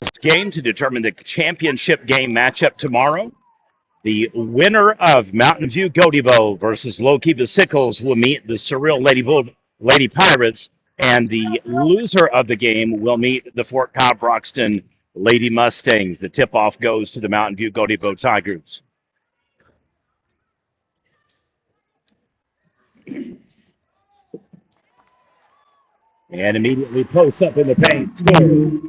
game to determine the championship game matchup tomorrow. The winner of Mountain View Gotebo versus Lookeba Sickles will meet the Surreal Lady Pirates, and the loser of the game will meet the Fort Cobb Broxton Lady Mustangs. The tip-off goes to the Mountain View Gotebo Tigers. And immediately posts up in the paint. Score.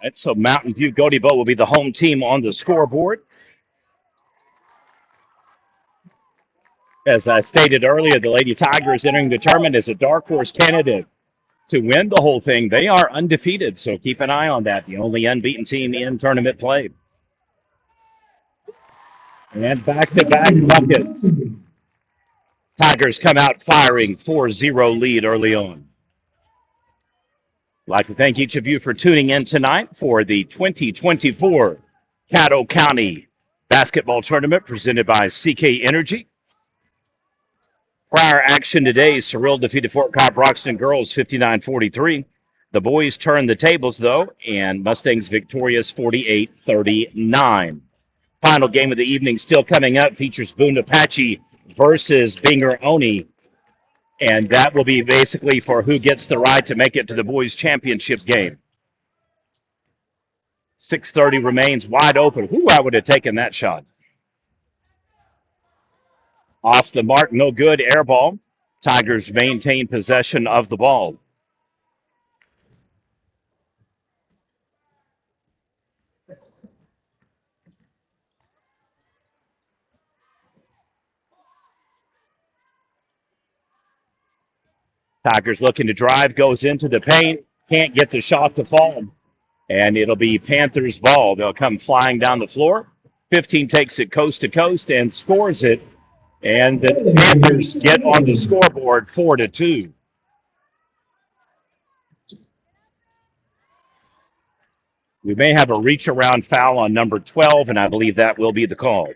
Right, so Mountain View Gotebo will be the home team on the scoreboard. As I stated earlier, the Lady Tigers entering the tournament as a dark horse candidate to win the whole thing. They are undefeated, so keep an eye on that. The only unbeaten team in tournament play. And back-to-back buckets. Tigers come out firing 4-0 lead early on. I'd like to thank each of you for tuning in tonight for the 2024 Caddo County Basketball Tournament presented by CK Energy. Prior action today, Surreal defeated Fort Cobb Broxton girls 59-43. The boys turned the tables, though, and Mustangs victorious 48-39. Final game of the evening still coming up features Boone Apache versus Binger Oni, and that will be basically for who gets the right to make it to the boys' championship game. 6:30 remains wide open. Who I would have taken that shot. Off the mark, no good, air ball. Tigers maintain possession of the ball. Tigers looking to drive, goes into the paint, can't get the shot to fall, and it'll be Panthers' ball. They'll come flying down the floor. 15 takes it coast to coast and scores it, and the Panthers get on the scoreboard 4-2. We may have a reach around foul on number 12, and I believe that will be the call.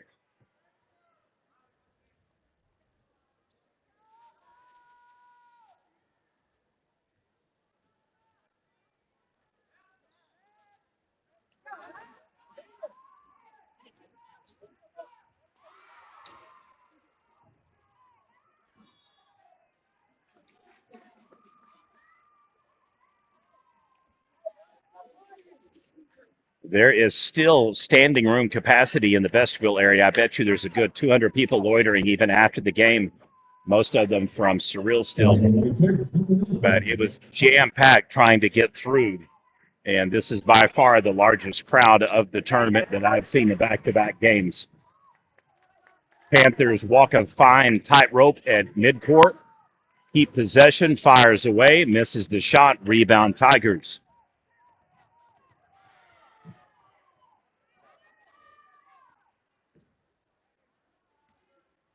There is still standing room capacity in the vestibule area. I bet you there's a good 200 people loitering even after the game, most of them from Surreal still. But it was jam-packed trying to get through. And this is by far the largest crowd of the tournament that I've seen in back-to-back games. Panthers walk a fine tightrope at midcourt. Keep possession, fires away, misses the shot, rebound Tigers.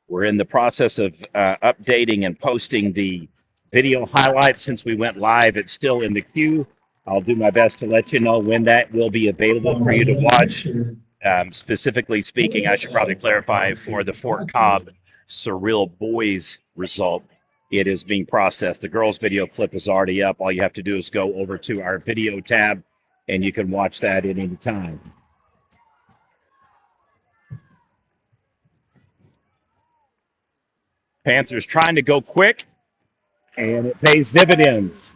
We're in the process of updating and posting the video highlights since we went live. It's still in the queue. I'll do my best to let you know when that will be available for you to watch. Specifically speaking, I should probably clarify for the Fort Cobb Surreal boys result. It is being processed. The girls' video clip is already up. All you have to do is go over to our video tab, and you can watch that at any time. Panthers trying to go quick, and it pays dividends.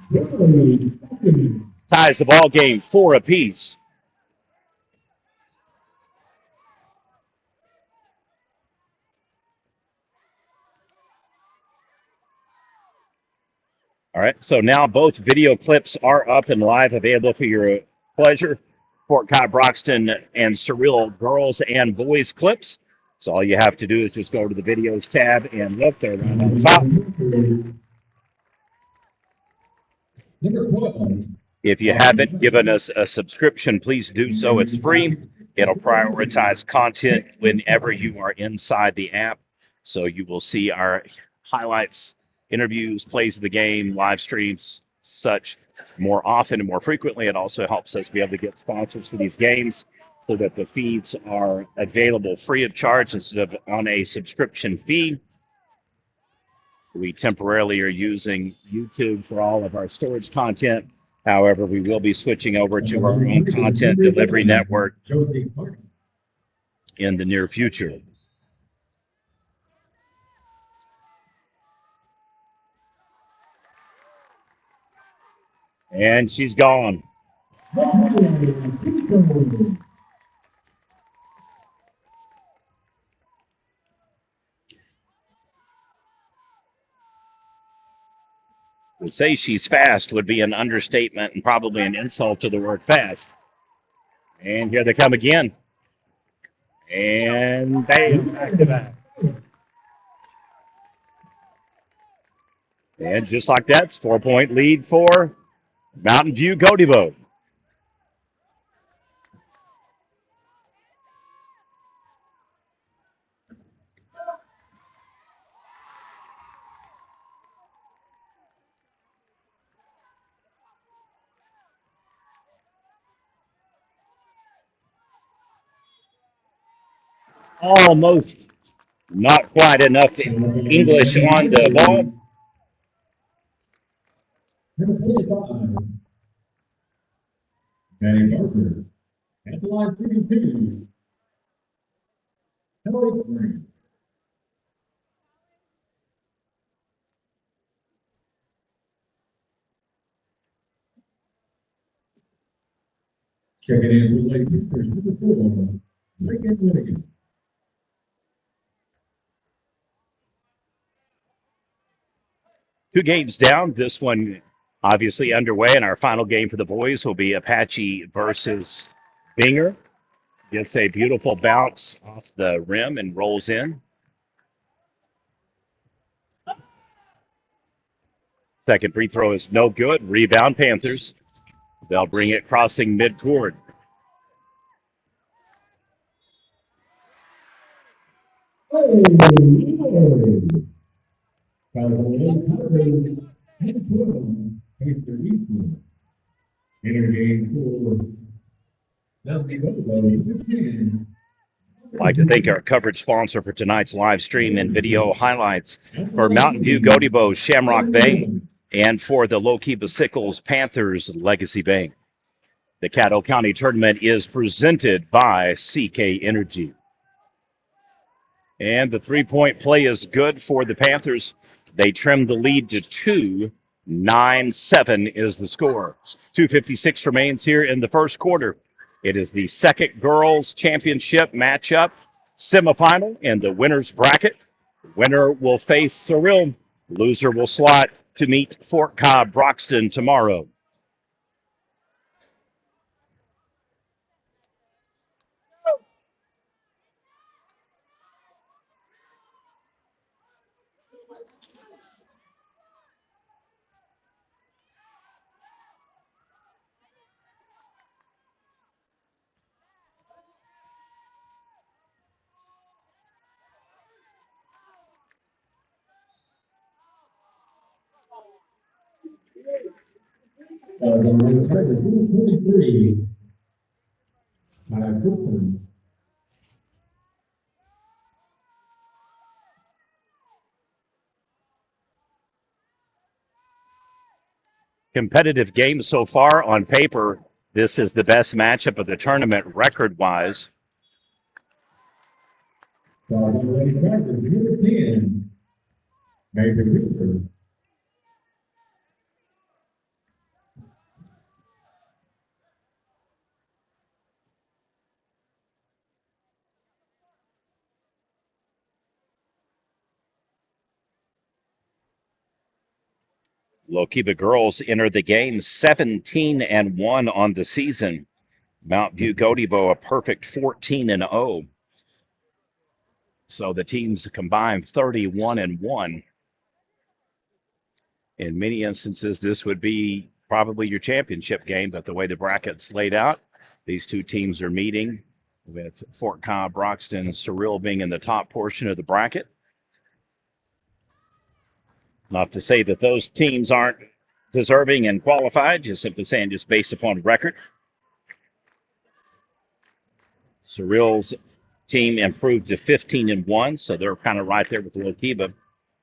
Ties the ball game 4 apiece. All right, so now both video clips are up and live, available for your pleasure. Fort Cobb Broxton and Surreal girls and boys clips. So all you have to do is just go to the videos tab and look there right on top. If you haven't given us a subscription, please do so. It's free. It'll prioritize content whenever you are inside the app. So you will see our highlights, interviews, plays of the game, live streams, such more often and more frequently. It also helps us be able to get sponsors for these games. so that the feeds are available free of charge instead of on a subscription fee. We temporarily are using YouTube for all of our storage content. However, we will be switching over to our own content delivery network in the near future. And she's gone. To say she's fast would be an understatement and probably an insult to the word fast. And here they come again. And bam, back to back. And just like that, it's 4-point lead for Mountain View Gotebo. Almost not quite enough English on the ball. Two games down. This one obviously underway, and our final game for the boys will be Apache versus Binger. Gets a beautiful bounce off the rim and rolls in. Second free throw is no good. Rebound Panthers. They'll bring it crossing midcourt. I'd like to thank our coverage sponsor for tonight's live stream and video highlights for Mountain View Gotebo Shamrock Bank and for the Lookeba Sickles Panthers Legacy Bank. The Caddo County Tournament is presented by CK Energy. And the three-point play is good for the Panthers. They trimmed the lead to 2. 9-7 is the score. 2:56 remains here in the first quarter. It is the second girls' championship matchup semifinal in the winner's bracket. Winner will face Thrill. Loser will slot to meet Fort Cobb Broxton tomorrow. Competitive game so far. On paper, this is the best matchup of the tournament record-wise. Lookeba girls enter the game 17-1 on the season. Mount View Gotebo a perfect 14-0. So the teams combined 31-1. In many instances, this would be probably your championship game, but the way the bracket's laid out, these two teams are meeting with Fort Cobb, Broxton, and Cyril being in the top portion of the bracket. Not to say that those teams aren't deserving and qualified, just simply saying just based upon record. Surreal's team improved to 15-1, so they're kind of right there with Lookeba.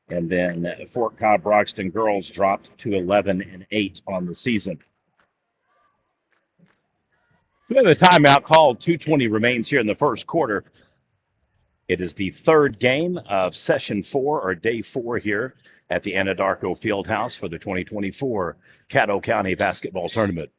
And then Fort Cobb Broxton girls dropped to 11-8 on the season. So the timeout called. 2:20 remains here in the first quarter. It is the third game of session 4 or day 4 here at the Anadarko Fieldhouse for the 2024 Caddo County Basketball Tournament.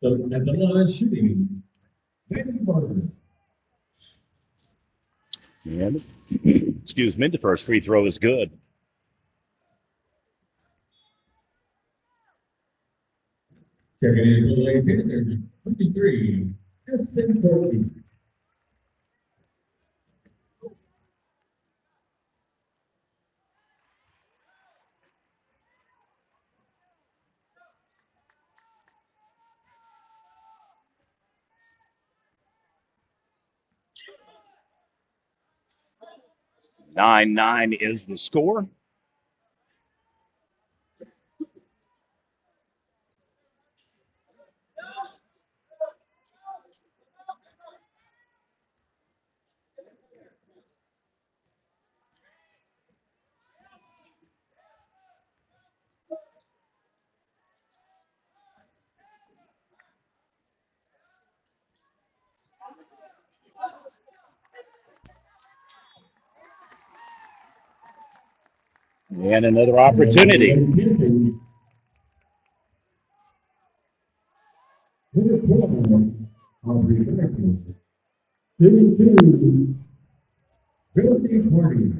So at the line shooting, David Barber. And, excuse me, the first free throw is good. Checking in for the Lady Panthers, 23, Justin Corley. 9-9 is the score. And another opportunity. Number 12, Aubrey Beckman. 32, Billy Party.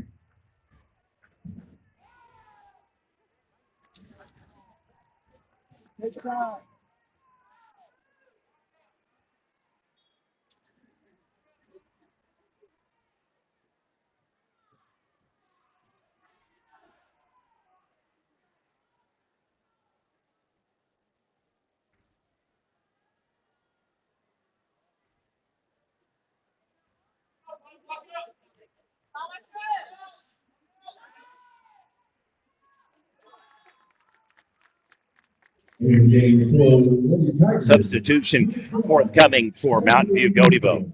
Substitution forthcoming for Mountain View Gotebo.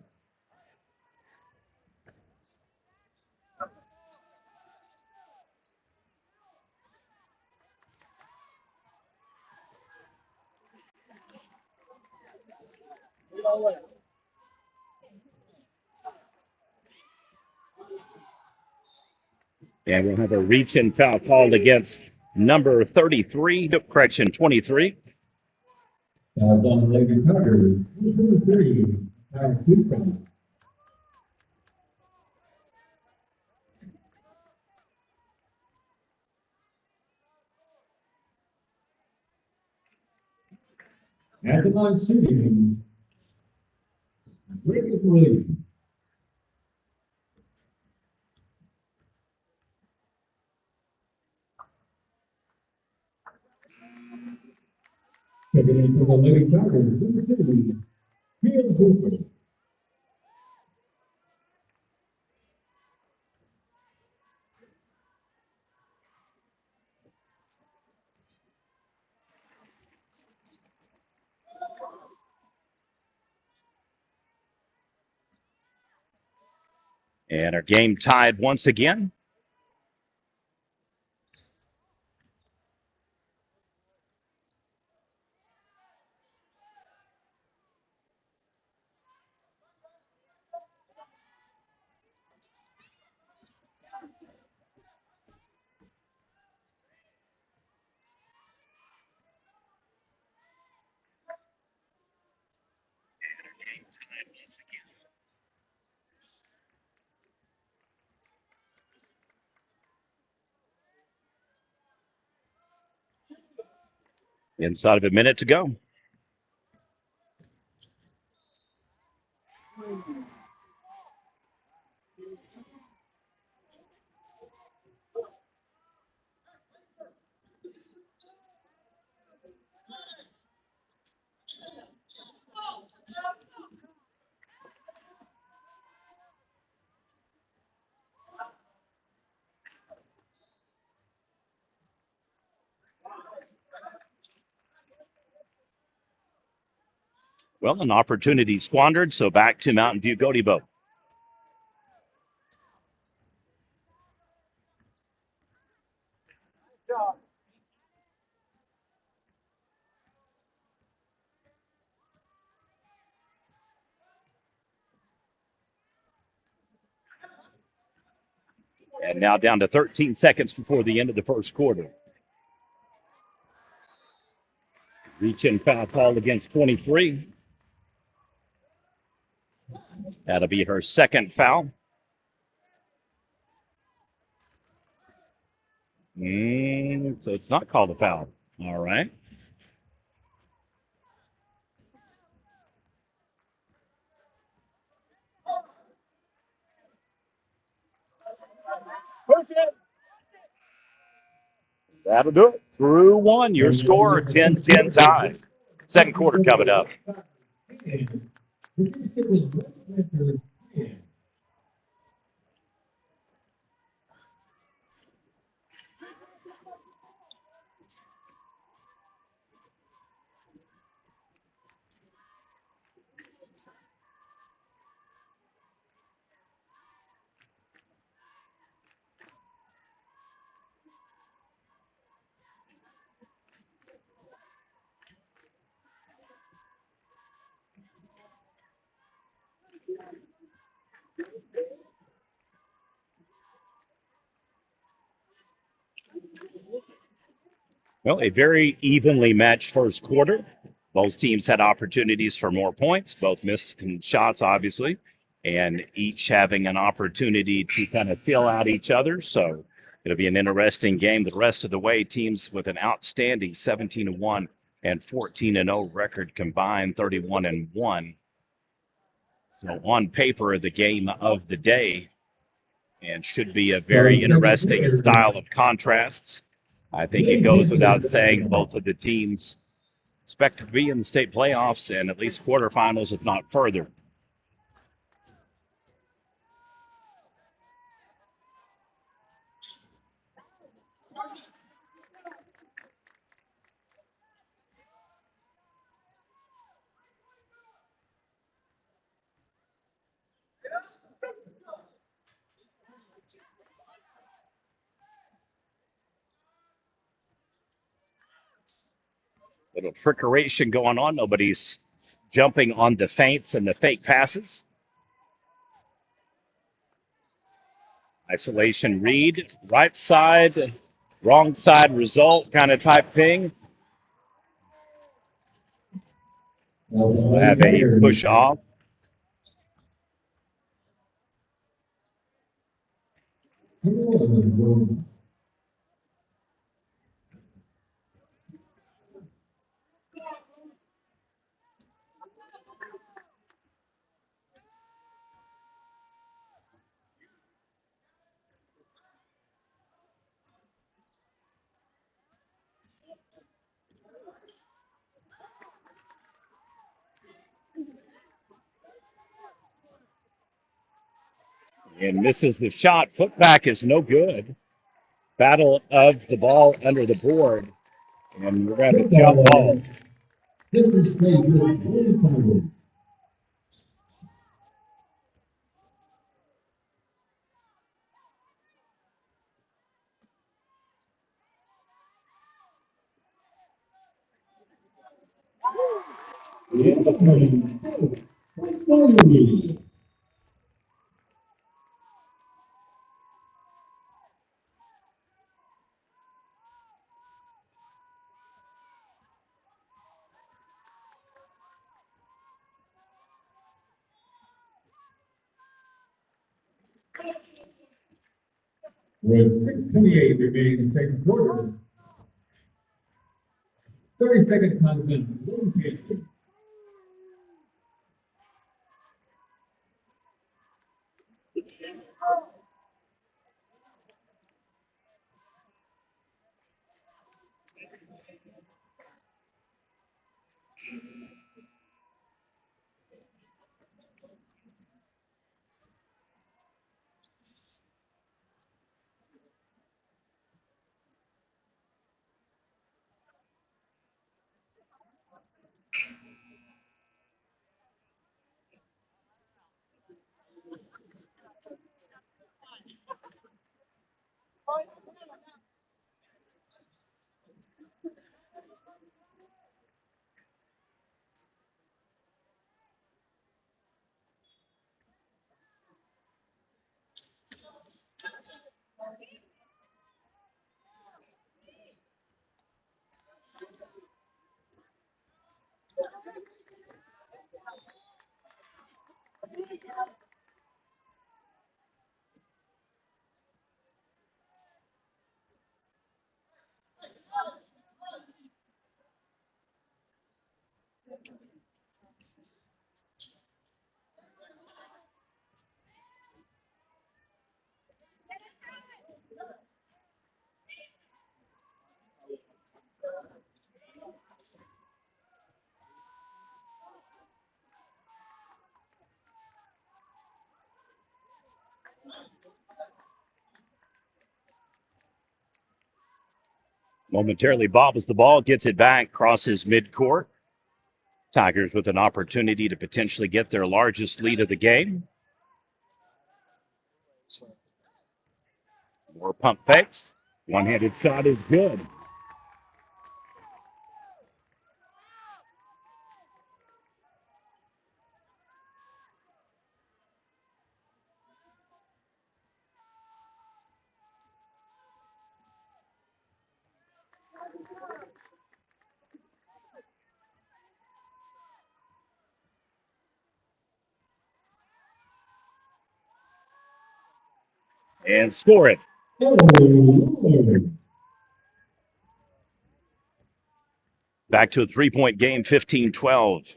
And we'll have a reach and foul called against number 33, correction, 23. On the Lady Tigers, 23, Kyle Cooper. At the line shooting, Ricky Williams. Checking in for the Lady Tigers, number 2, Phil Hooper. And our game tied once again. Inside of a minute to go. Well, an opportunity squandered, so back to Mountain View Gotebo. And now down to 13 seconds before the end of the first quarter. Reach in foul call against 23. That'll be her second foul. So it's not called a foul. All right. That'll do it. Through one, your score 10-10 tie. Second quarter coming up. Well, a very evenly matched first quarter. Both teams had opportunities for more points. Both missed some shots, obviously, and each having an opportunity to kind of fill out each other. So it'll be an interesting game the rest of the way. Teams with an outstanding 17-1 and 14-0 record combined, 31-1. So on paper, the game of the day, and should be a very interesting style of contrasts. I think it goes without saying both of the teams expect to be in the state playoffs and at least quarterfinals, if not further. Little trickeration going on. Nobody's jumping on the feints and the fake passes. Isolation read, right side, wrong side result kind of type thing. We'll have a push off. And misses the shot. Putback is no good. Battle of the ball under the board. And we're going to jump ball. With 6:28 remaining in the second quarter, 30-second content. Momentarily bobbles the ball, gets it back, crosses midcourt. Tigers with an opportunity to potentially get their largest lead of the game. More pump fakes. One-handed shot is good. And score it. Back to a 3-point game, 15-12.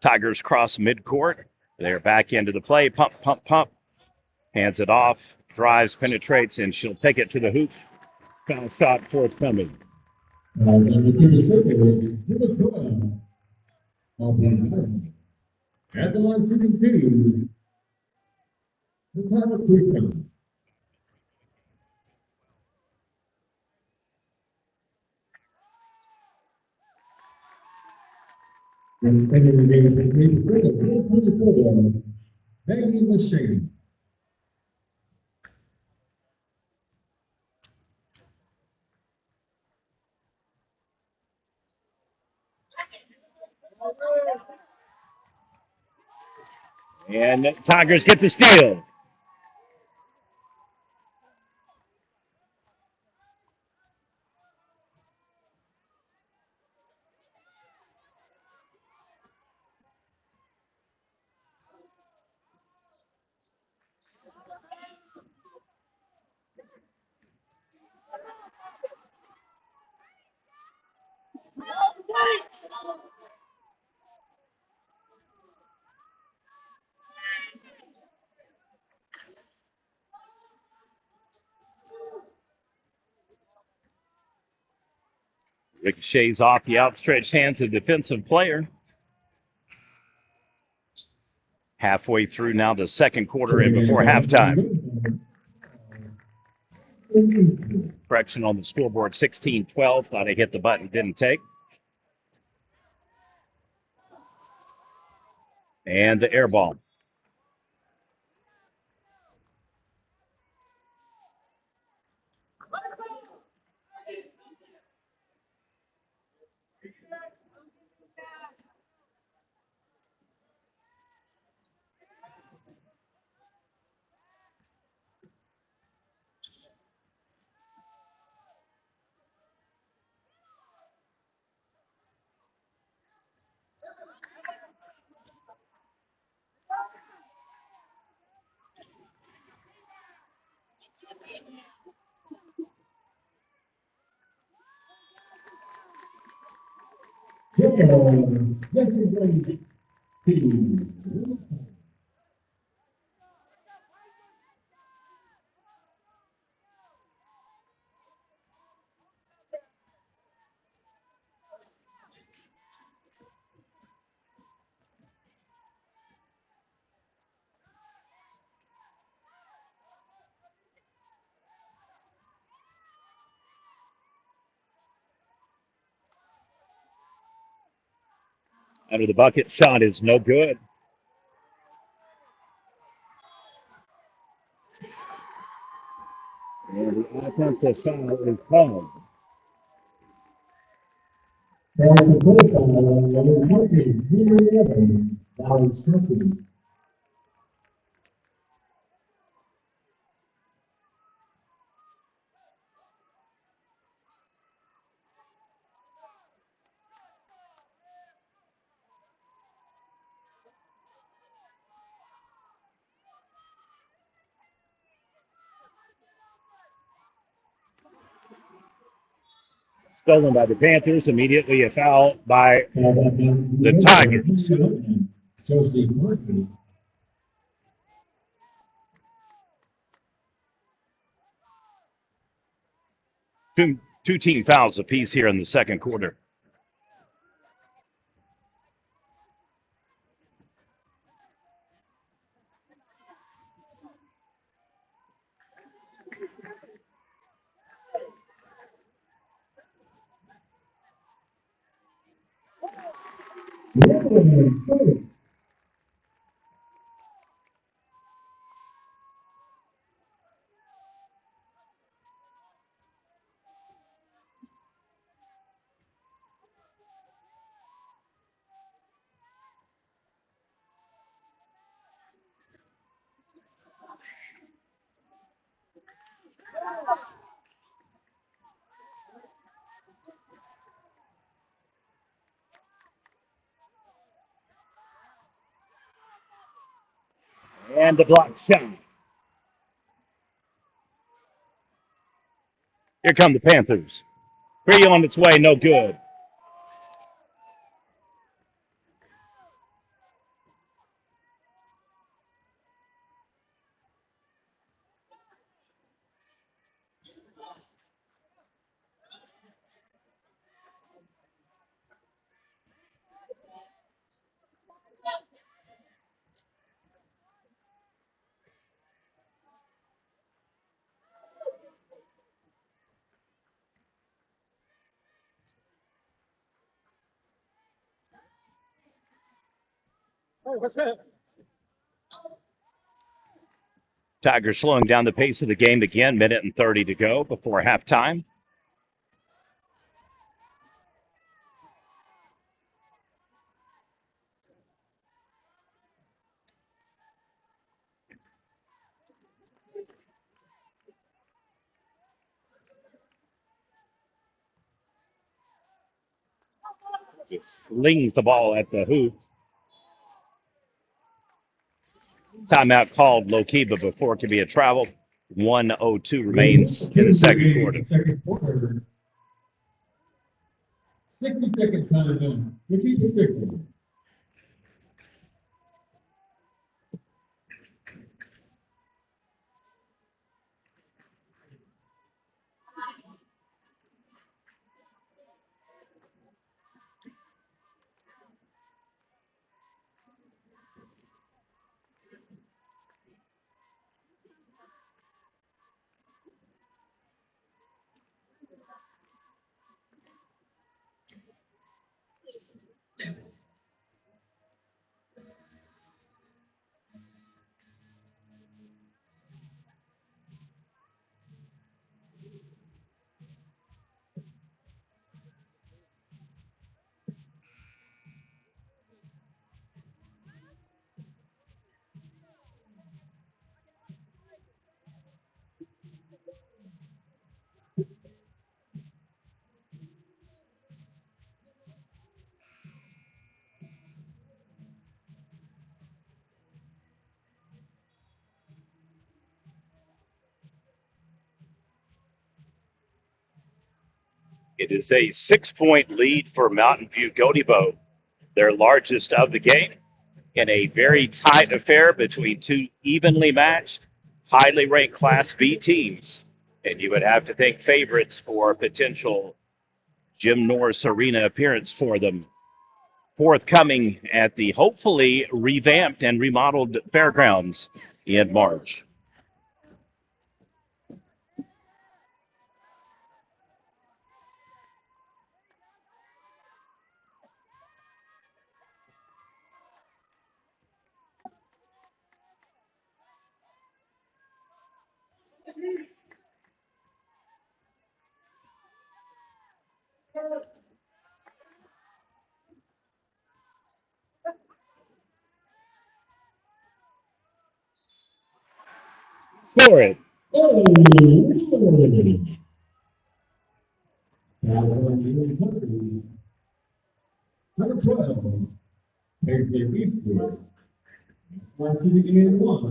Tigers cross midcourt. They're back into the play. Pump, pump, pump. Hands it off. Drives, penetrates, and she'll take it to the hoop. Foul shot forthcoming. At the line, shooting two. The time of three. And ending the game at 24, Maggie Machine. And the Tigers get the steal. Ricochets off the outstretched hands of the defensive player. Halfway through now the second quarter and before halftime. Correction on the scoreboard, 16-12. Thought I hit the button, didn't take. And the air ball. Under the bucket, shot is no good. And the offensive foul is called. Stolen by the Panthers. Immediately a foul by the Tigers. Two team fouls apiece here in the second quarter. And the block shot. Here come the Panthers. Three on its way, no good. Tigers slowing down the pace of the game again. Minute and 30 to go before halftime. Just flings the ball at the hoop. Timeout called Lookeba before it could be a travel. 1:02 remains in the second quarter. Second quarter. 60 seconds time done. Repeat the signal. It is a 6-point lead for Mountain View Gotebo, their largest of the game, in a very tight affair between two evenly matched, highly ranked Class B teams. And you would have to think favorites for a potential Jim Norris Arena appearance for them forthcoming at the hopefully revamped and remodeled fairgrounds in March. Score it. Oh, number 12.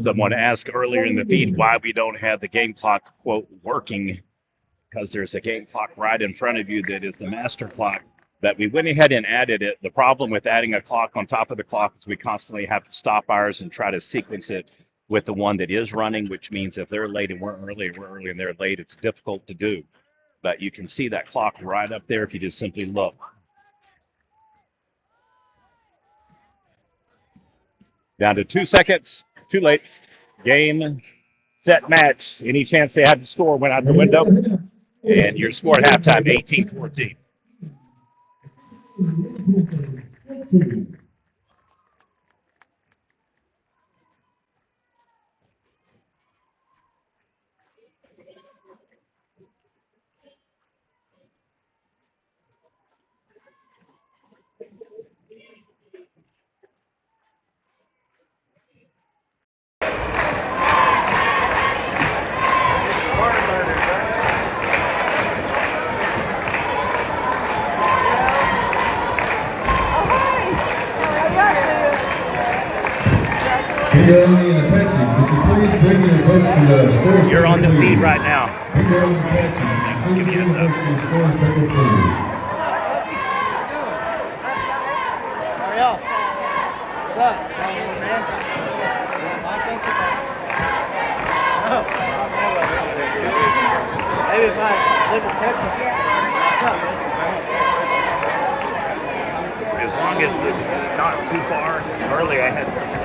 Someone asked earlier in the feed why we don't have the game clock, quote, working, because there's a game clock right in front of you that is the master clock that we went ahead and added it. The problem with adding a clock on top of the clock is we constantly have to stop ours and try to sequence it with the one that is running, which means if they're late and we're early and they're late, it's difficult to do. But you can see that clock right up there if you just simply look. Down to 2 seconds. Too late. Game, set, match. Any chance they had to score went out the window. And your score at halftime, 18-14. Pindarelli and Apache, could you please bring your boats to the scores You're table, on the please? feed right now. Pindarelli and Apache, please bring your boats to the scores table, please. Ariel, what's up? Man? Maybe if I live in Texas. As long as it's not too far early, I had some.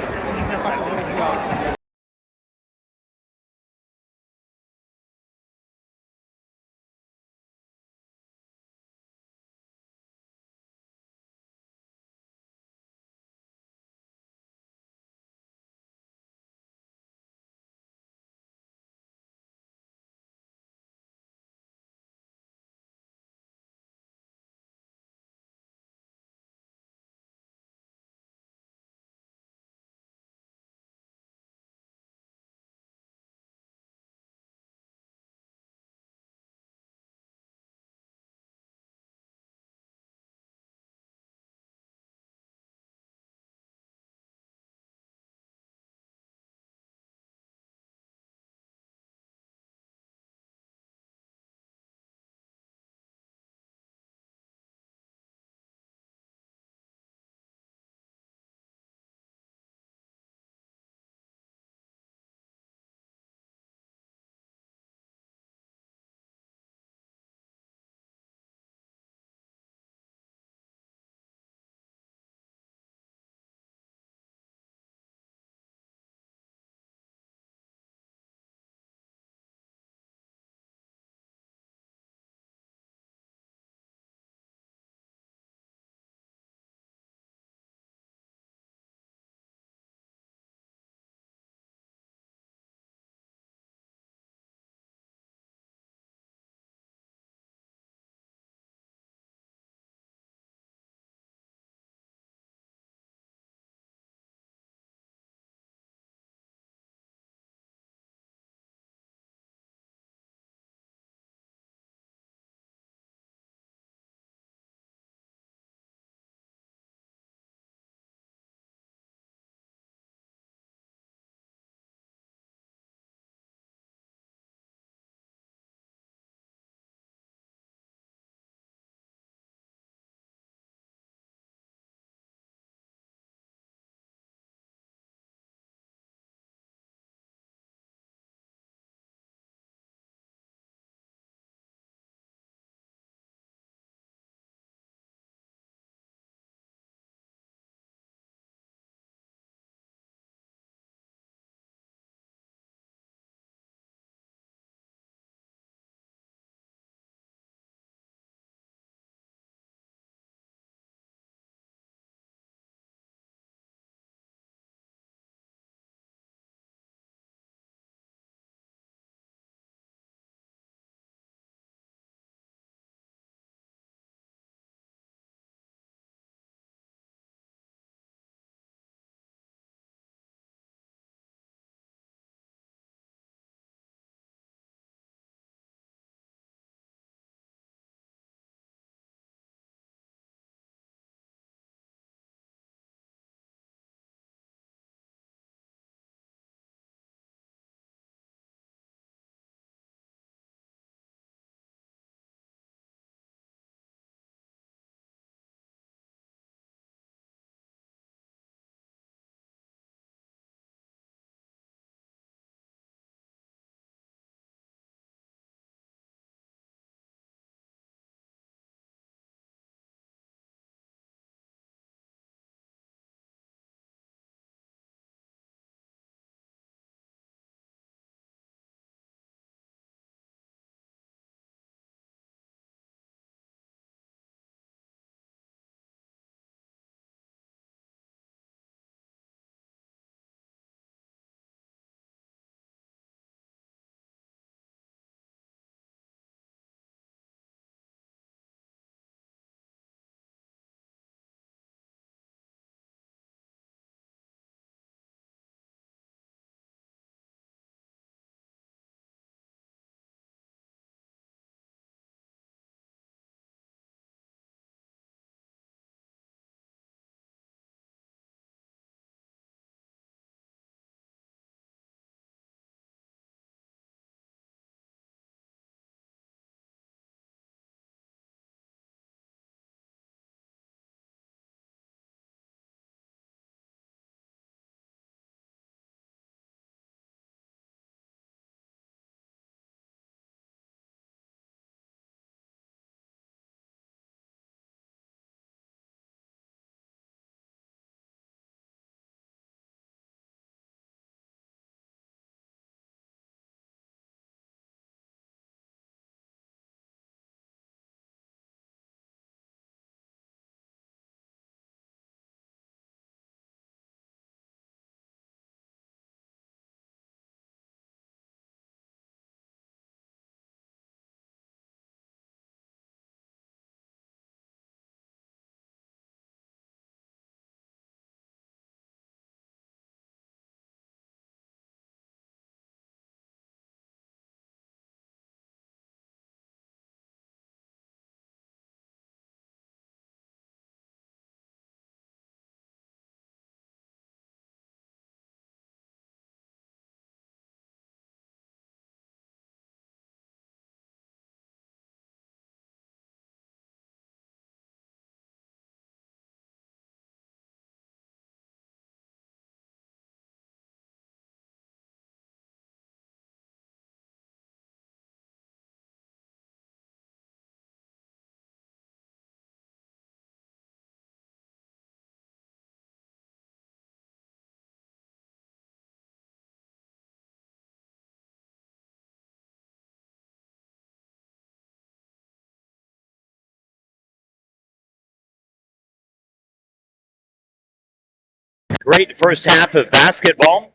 Great first half of basketball.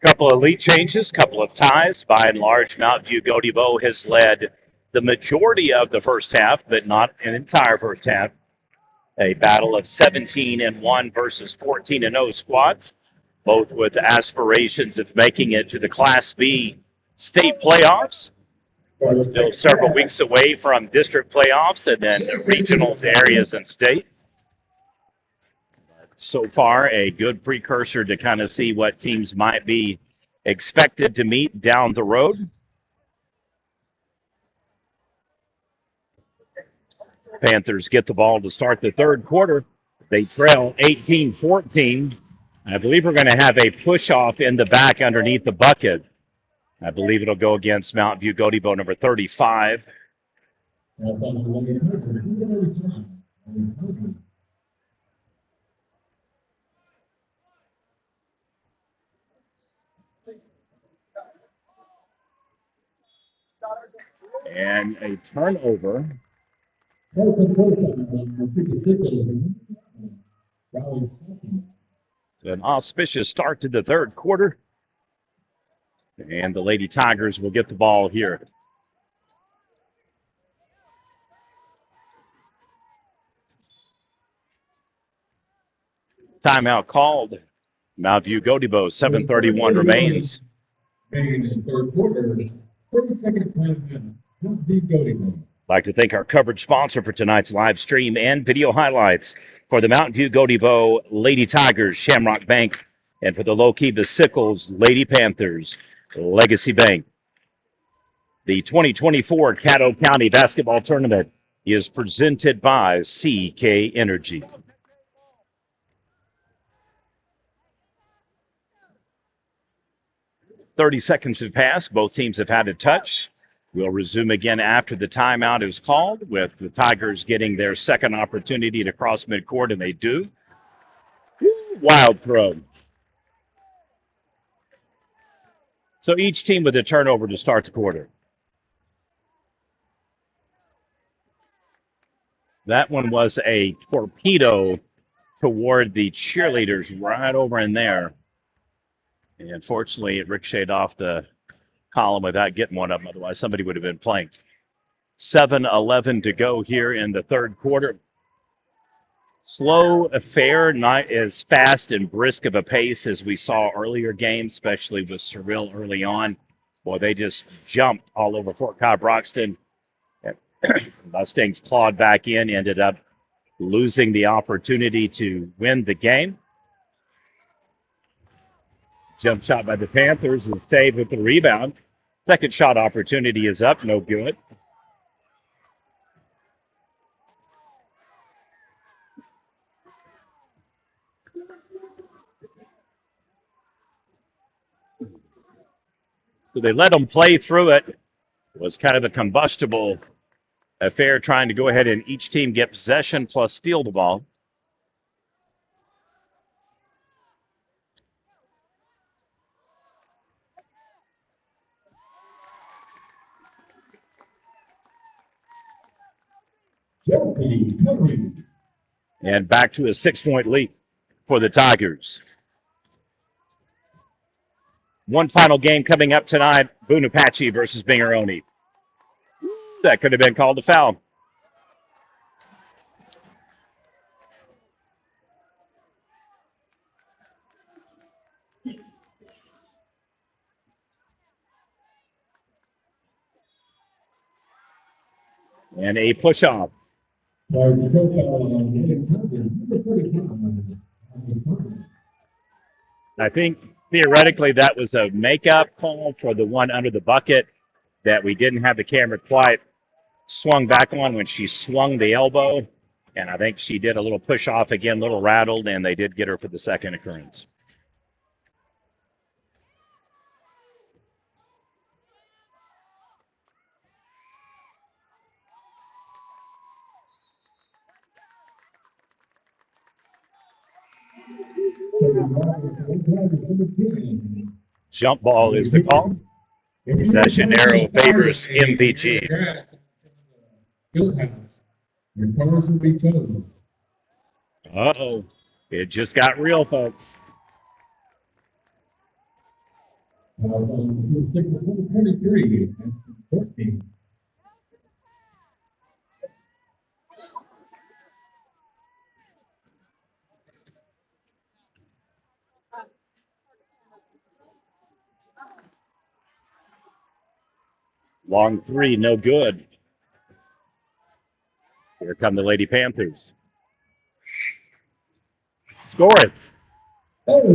Couple of lead changes, couple of ties. By and large, Mountain View Gotebo has led the majority of the first half, but not an entire first half. A battle of 17-1 versus 14-0 squads, both with aspirations of making it to the Class B state playoffs. Still several weeks away from district playoffs and then regionals, areas, and state. So far, a good precursor to kind of see what teams might be expected to meet down the road. Panthers get the ball to start the third quarter. They trail 18-14. I believe we're going to have a push-off in the back underneath the bucket. I believe it'll go against Mountain View Gotebo number 35. And a turnover. It's an auspicious start to the third quarter. And the Lady Tigers will get the ball here. Timeout called. Mountain View Gotebo, 7:31 remains. Third quarter, 30-second timeout. Mountain View Gotebo. I'd like to thank our coverage sponsor for tonight's live stream and video highlights for the Mountain View Gotebo Lady Tigers, Shamrock Bank, and for the Lookeba Sickles Lady Panthers, Legacy Bank. The 2024 Caddo County Basketball Tournament is presented by CK Energy. "30 seconds have passed. Both teams have had a touch. We'll resume again after the timeout is called, with the Tigers getting their second opportunity to cross midcourt, and they do. Wild throw. So each team with a turnover to start the quarter. That one was a torpedo toward the cheerleaders right over in there. And fortunately, it ricocheted off the column without getting one of them. Otherwise, somebody would have been playing. 7:11 to go here in the third quarter. Slow affair, not as fast and brisk of a pace as we saw earlier games, especially with Surreal early on. Boy, they just jumped all over Fort Cobb Broxton. Mustangs clawed back in, ended up losing the opportunity to win the game. Jump shot by the Panthers is saved with the rebound. Second shot opportunity is up, no good. So they let them play through it. It was kind of a combustible affair, trying to go ahead and each team get possession plus steal the ball. And back to a 6-point lead for the Tigers. One final game coming up tonight, Boone Apache versus Bingeroni. That could have been called a foul. And a push-off. I think theoretically that was a makeup call for the one under the bucket that we didn't have the camera quite swung back on when she swung the elbow. And I think she did a little push-off again, a little rattled, and they did get her for the second occurrence. Jump ball is the call. Possession arrow favors MVG. Uh-oh. It just got real, folks. Sickles, number 23, 14. Long three, no good. Here come the Lady Panthers. Score it. Oh,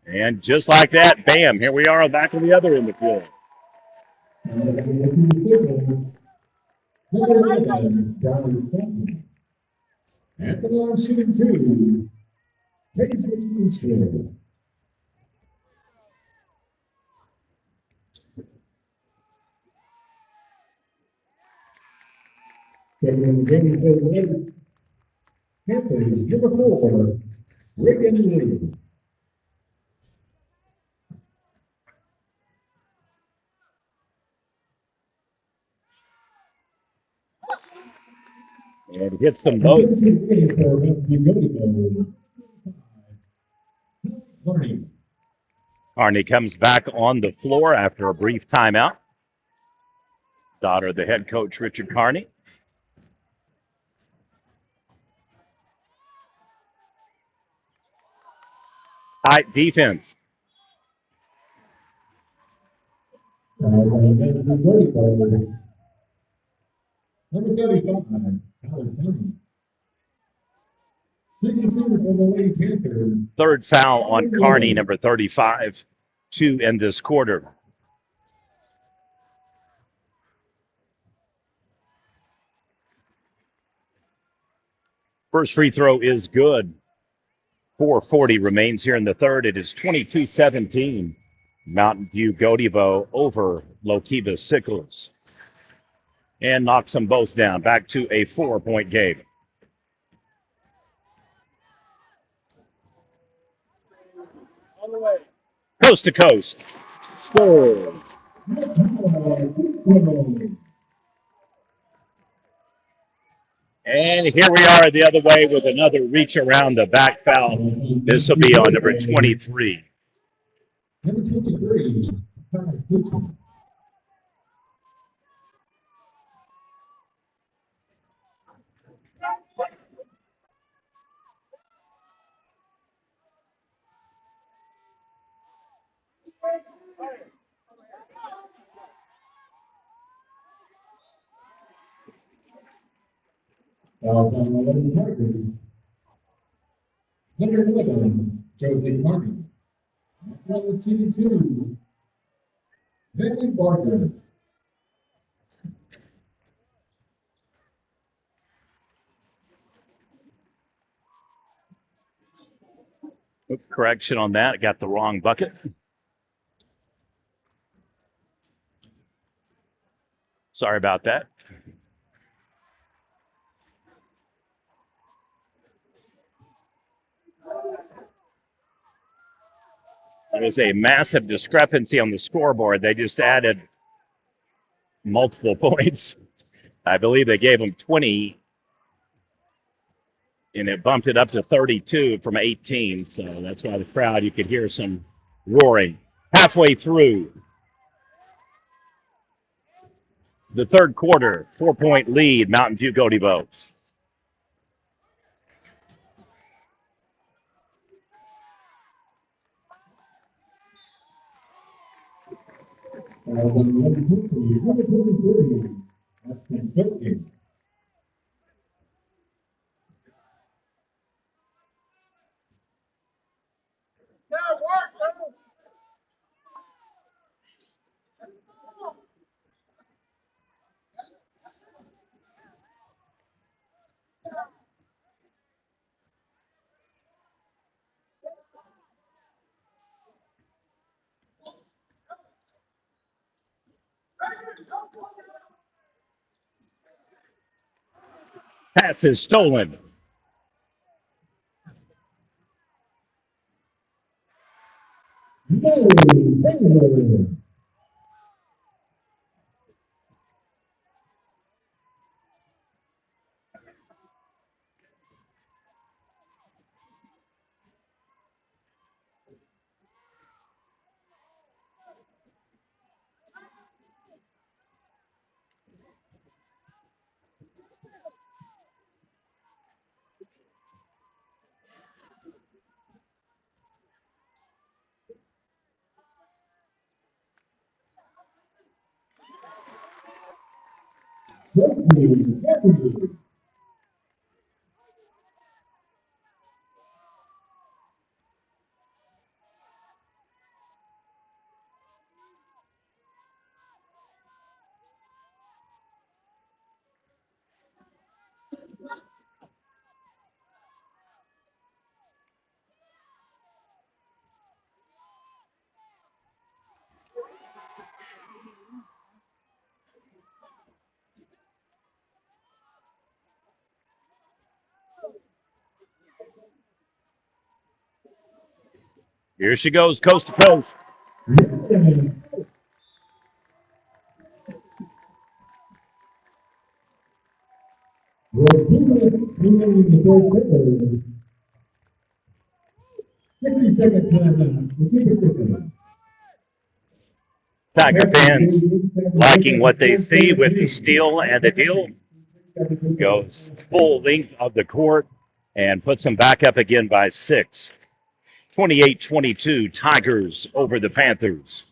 And just like that, bam, here we are back on the other end of the field. number 11, Dallas Stanton. At the line, shooting two, Paisley Eastwood. Taking the game for the Lady Panthers, number 4, Reagan Lee. And it hits them both. Carney comes back on the floor after a brief timeout. Daughter of the head coach, Richard Carney. Tight defense. Number 35, Howard County. Shooting two for the Lady Panthers. Third foul on Carney, number 35, 2 in this quarter. First free throw is good. 4:40 remains here in the third. It is 22-17. Mountain View Gotebo over Lookeba Sickles. And knocks them both down. Back to a 4-point game. Coast to coast. Score. And here we are the other way with another reach around the back foul. This will be on number 23. Number 23, number 11, Josie Carney. Number 2, Bentley Barker. Correction on that. I got the wrong bucket. Sorry about that. There's a massive discrepancy on the scoreboard. They just added multiple points. I believe they gave them 20, and it bumped it up to 32 from 18. So that's why the crowd, you could hear some roaring. Halfway through the third quarter, 4-point lead, Mountain View Gotebo. Number 23, that's Kentucky. Pass is stolen. No, Baylor. Deputy. Here she goes, coast to coast. In the third quarter. 60-second timeout. Tiger fans liking what they see with the steal and the deal. Goes full length of the court and puts them back up again by 6. 28-22, Tigers over the Panthers.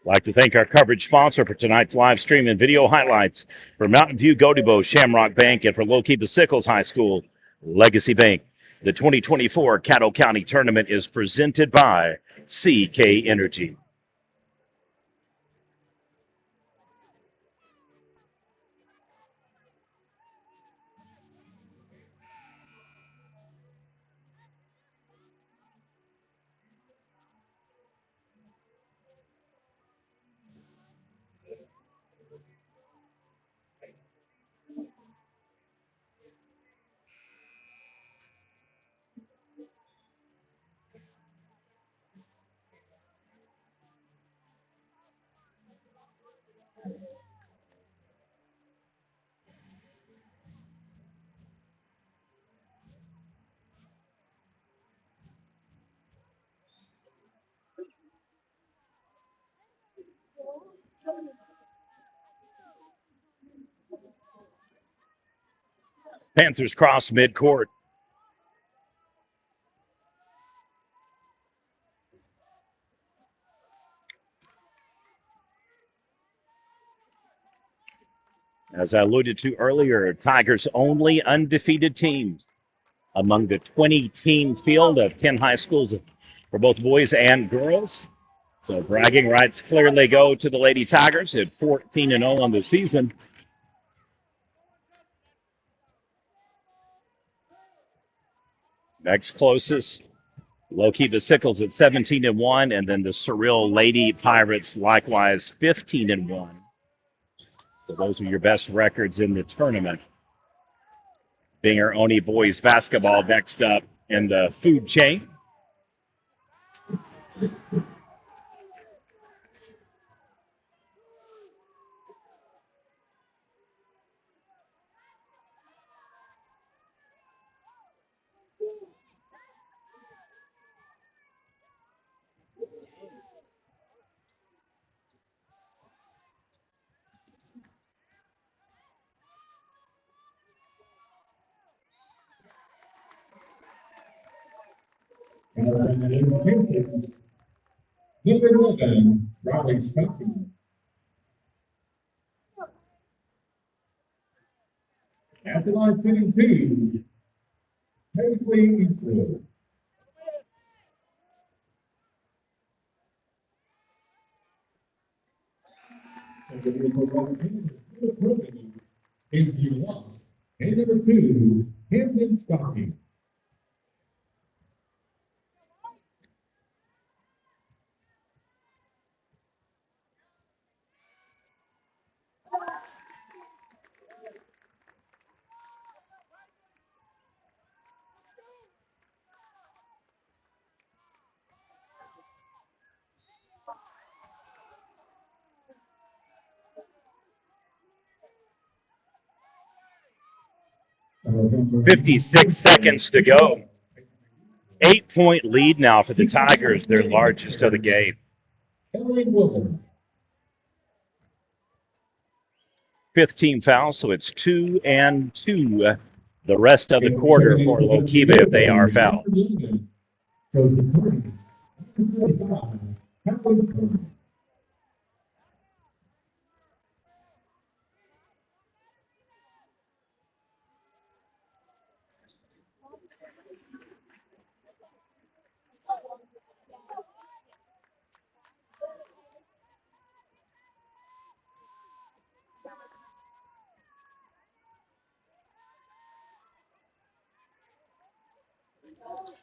Like to thank our coverage sponsor for tonight's live stream and video highlights for Mountain View Gotebo Shamrock Bank and for Lookeba Sickles High School Legacy Bank. The 2024 Caddo County Tournament is presented by CK Energy. Panthers cross midcourt. As I alluded to earlier, Tigers' only undefeated team among the 20-team field of 10 high schools for both boys and girls. So bragging rights clearly go to the Lady Tigers at 14-0 on the season. Next closest, Lookeba Sickles at 17-1, and then the Surreal Lady Pirates likewise 15-1. So those are your best records in the tournament. Binger Oni boys basketball next up in the food chain. Number 11, Riley Stockton. At the line, sitting 2, Paisley Eastwood. And number 2, Hamden Stockton. November 56 seconds to go. 8-point lead now for the Tigers, their largest of the game. 5th team foul, so it's 2 and 2 the rest of the quarter for Lookeba if they are fouled.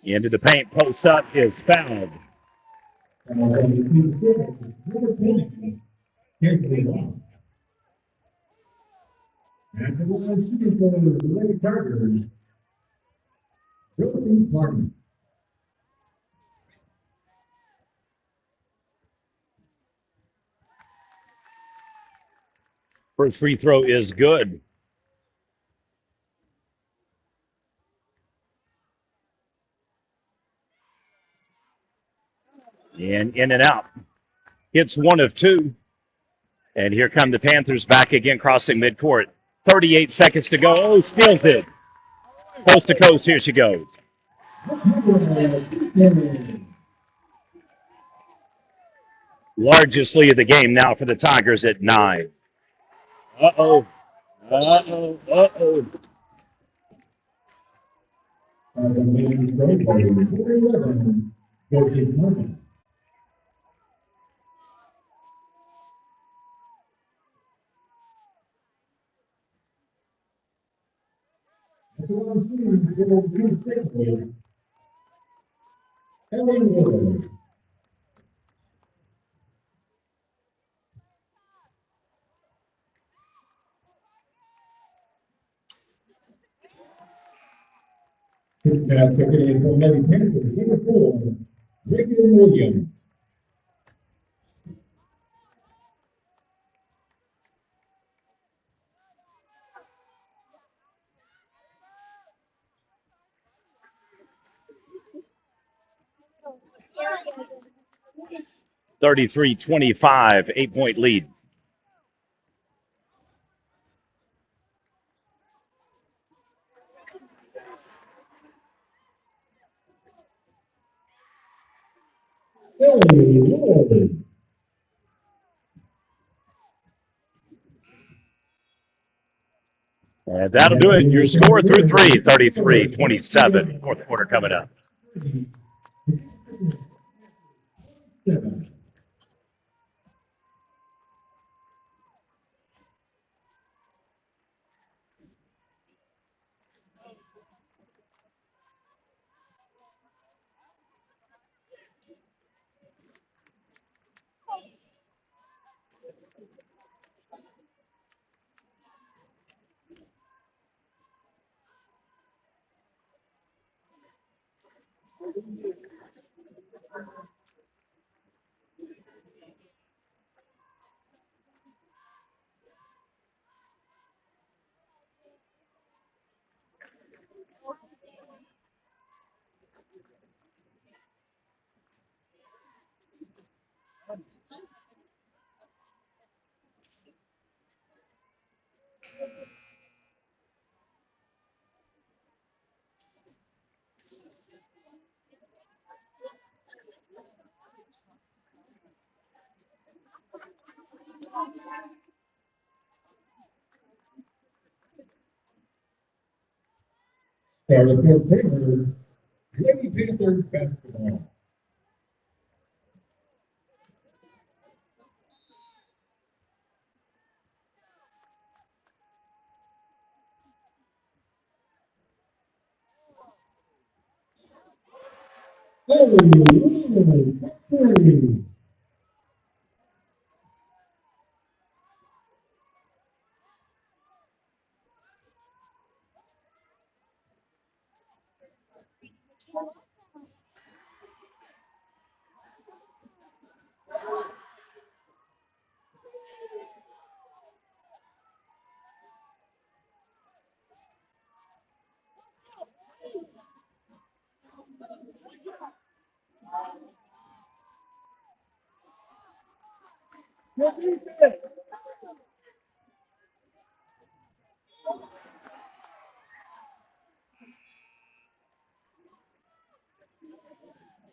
Into the paint, post up is fouled. After the last shooting for the Lady Tigers, Josie Martin. First free throw is good. And in and out. Hits one of two. And here come the Panthers back again, crossing midcourt. 38 seconds to go. Oh, steals it. Coast to coast. Here she goes. Largest lead of the game now for the Tigers at 9. Uh-oh. Uh-oh. Uh-oh. Josie Martin. After the last shooting for the Sickles, Ellen Williams. 33-25, 8-point lead. And that'll do it. Your score through three, 33-27. Fourth quarter coming up. Starting for Panthers, Lady Panthers basketball. Oh,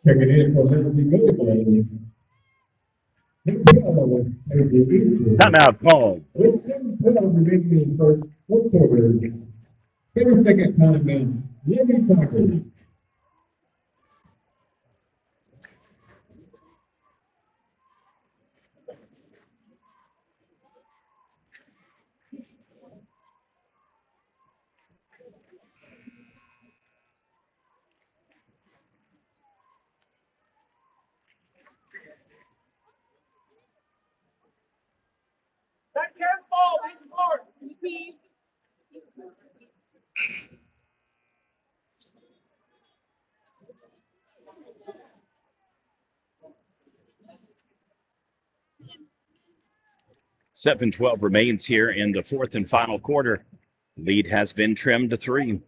Checking in for Liberty Gotebo. Lookeba as the Eastern. Timeout called. With 7:12 remaining in the first quarter. 30-second timeout. Liberty Tigers. Seven 12 remains here in the fourth and final quarter. Lead has been trimmed to 3.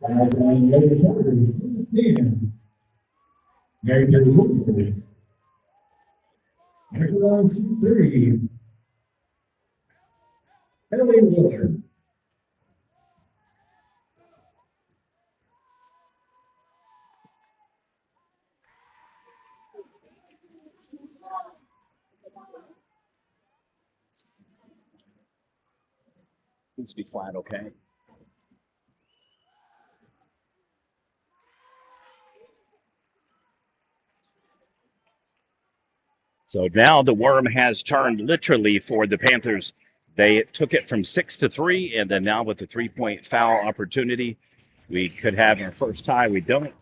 Liberty Tigers. 10. Mary Terry Woodford. Echelon 3. Ellie Willard. Seems to be quiet, okay? So now the worm has turned literally for the Panthers. They took it from 6 to 3, and then now with the 3-point foul opportunity, we could have our first tie. We don't.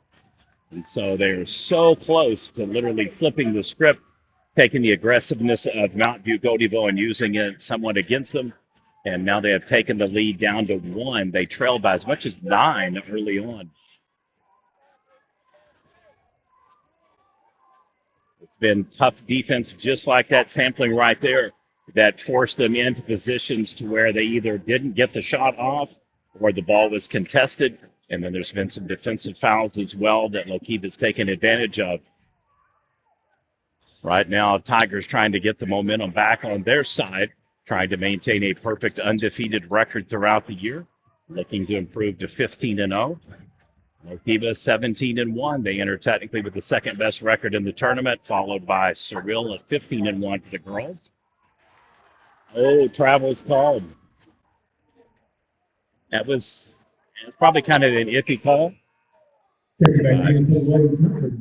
And so they're so close to literally flipping the script, taking the aggressiveness of Mountain View Gotebo and using it somewhat against them. And now they have taken the lead down to 1. They trailed by as much as 9 early on. It's been tough defense, just like that sampling right there, that forced them into positions to where they either didn't get the shot off or the ball was contested. And then there's been some defensive fouls as well that Lokeba's taken advantage of. Right now, Tigers trying to get the momentum back on their side, trying to maintain a perfect undefeated record throughout the year, looking to improve to 15-0. Lookeba 17-1. They enter technically with the second best record in the tournament, followed by Surreal at 15-1 for the girls. Oh, travel's called. That was probably kind of an iffy call. Checking back in for Liberty Tigers.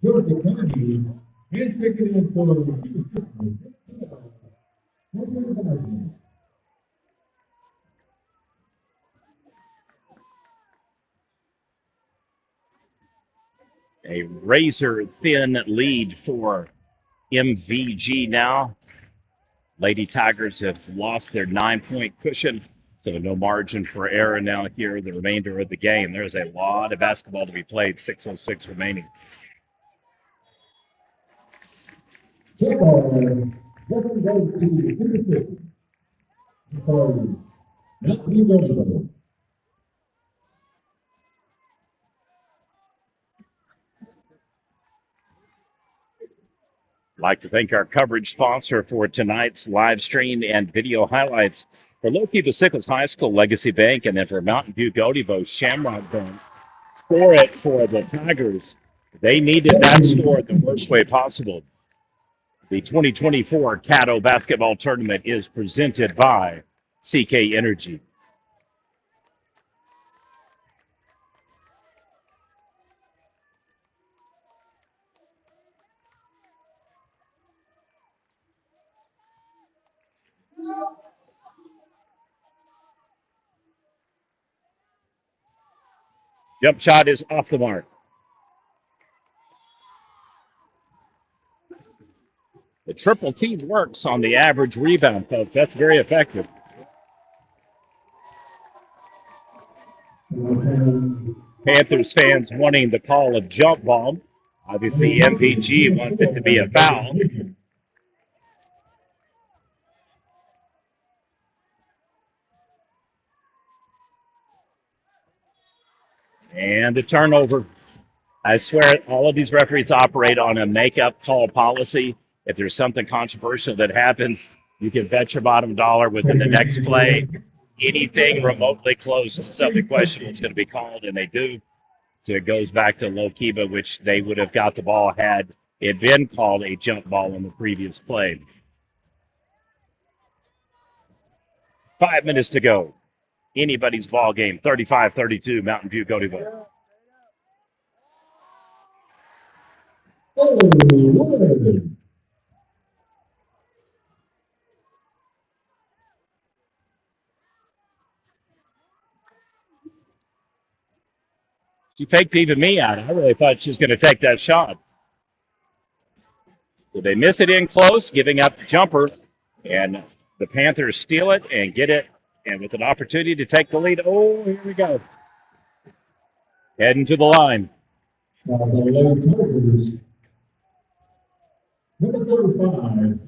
Georgia County. And checking in for A razor thin lead for MVG now. Lady Tigers have lost their 9-point cushion, so no margin for error now here the remainder of the game. There's a lot of basketball to be played, 6:06 remaining. football. Doesn't go to the for Mountain View Gotebo. I'd like to thank our coverage sponsor for tonight's live stream and video highlights. For Lookeba Sickles High School, Legacy Bank, and then for Mountain View Gotebo, Shamrock Bank. Score it for the Tigers. They needed that score the worst way possible. The 2024 Caddo Basketball Tournament is presented by CK Energy. Jump shot is off the mark. The triple team works on the average rebound, folks. That's very effective. Panthers fans wanting the call of jump ball. Obviously, MPG wants it to be a foul. And a turnover. I swear, all of these referees operate on a make-up call policy. If there's something controversial that happens, you can bet your bottom dollar within the next play, anything remotely close to something questionable is going to be called, and they do. So it goes back to Lookeba, which they would have got the ball had it been called a jump ball in the previous play. 5 minutes to go. Anybody's ball game. 35-32, Mountain View Gotebo. Oh, Lord. She faked even me out. I really thought she was going to take that shot. So they miss it in close, giving up the jumper, and the Panthers steal it and get it, and with an opportunity to take the lead. Oh, here we go. Heading to the line. Now the Lady Tigers. Number 35,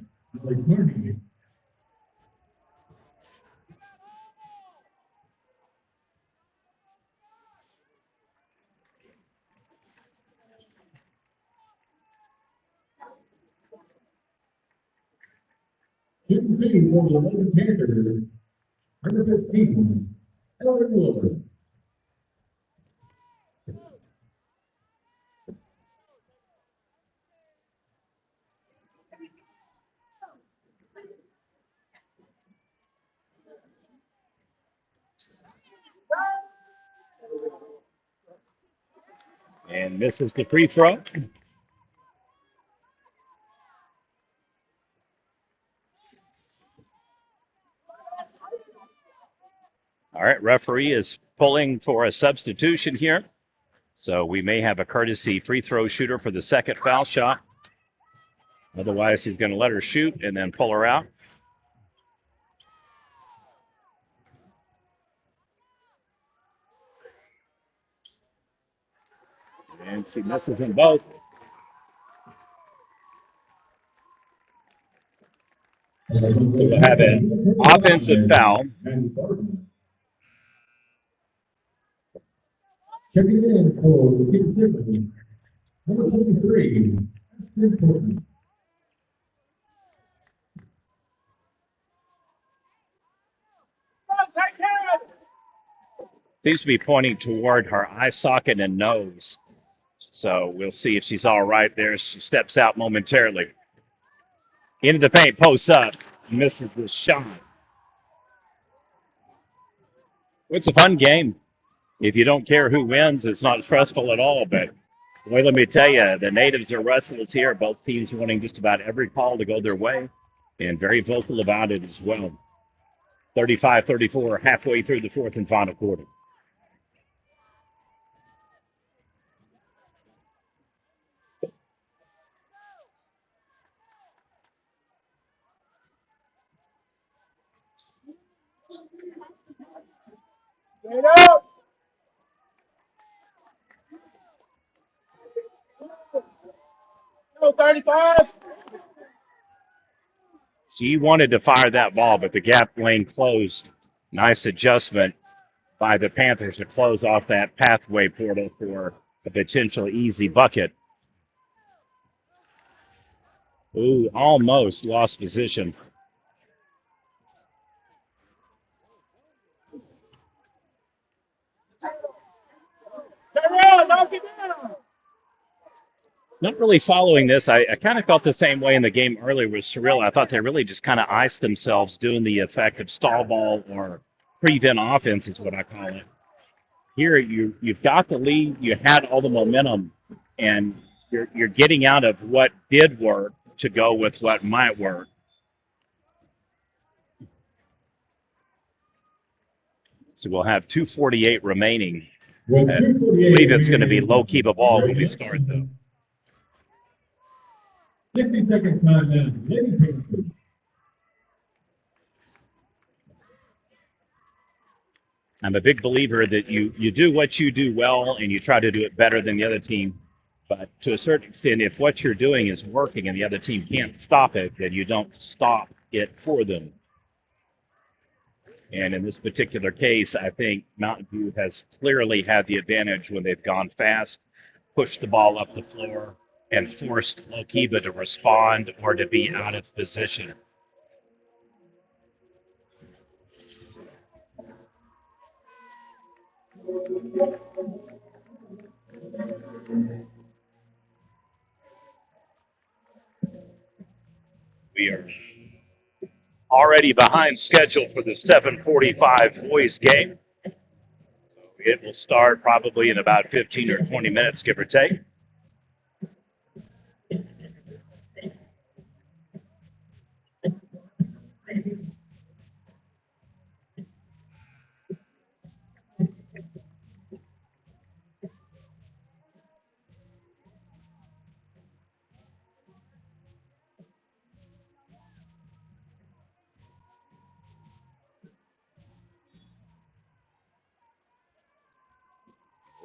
Lily Kearney. Shooting two for the Lady Panthers. Number 15, Ellen Wood. And misses the free throw. All right, referee is pulling for a substitution here. So we may have a courtesy free throw shooter for the second foul shot. Otherwise, he's going to let her shoot and then pull her out. And she misses them both. So we'll have an offensive foul. Checking in for the King Sickles. Number 23, Ashton Portman. Seems to be pointing toward her eye socket and nose. So we'll see if she's all right there. She steps out momentarily. Into the paint, posts up, misses the shot. It's a fun game. If you don't care who wins, it's not stressful at all. But boy, let me tell you, the natives are restless here. Both teams wanting just about every call to go their way, and very vocal about it as well. 35-34, halfway through the fourth and final quarter. Straight up. Go 35. She wanted to fire that ball, but the gap lane closed. Nice adjustment by the Panthers to close off that pathway portal for a potential easy bucket. Ooh, almost lost position. Turn around, knock it down. Not really following this. I kind of felt the same way in the game earlier with Surreal. I thought they really just kind of iced themselves doing the effect of stall ball or prevent offense is what I call it. Here you've got the lead, you had all the momentum, and you're getting out of what did work to go with what might work. So we'll have 2:48 remaining. I believe it's going to be Lookeba ball when we start, though. 60-second timeout. Lady Panthers. I'm a big believer that you do what you do well and you try to do it better than the other team. But to a certain extent, if what you're doing is working and the other team can't stop it, then you don't stop it for them. And in this particular case, I think Mountain View has clearly had the advantage when they've gone fast. pushed the ball up the floor and forced Lookeba to respond or to be out of position. We are already behind schedule for the 7:45 boys game. It will start probably in about 15 or 20 minutes, give or take.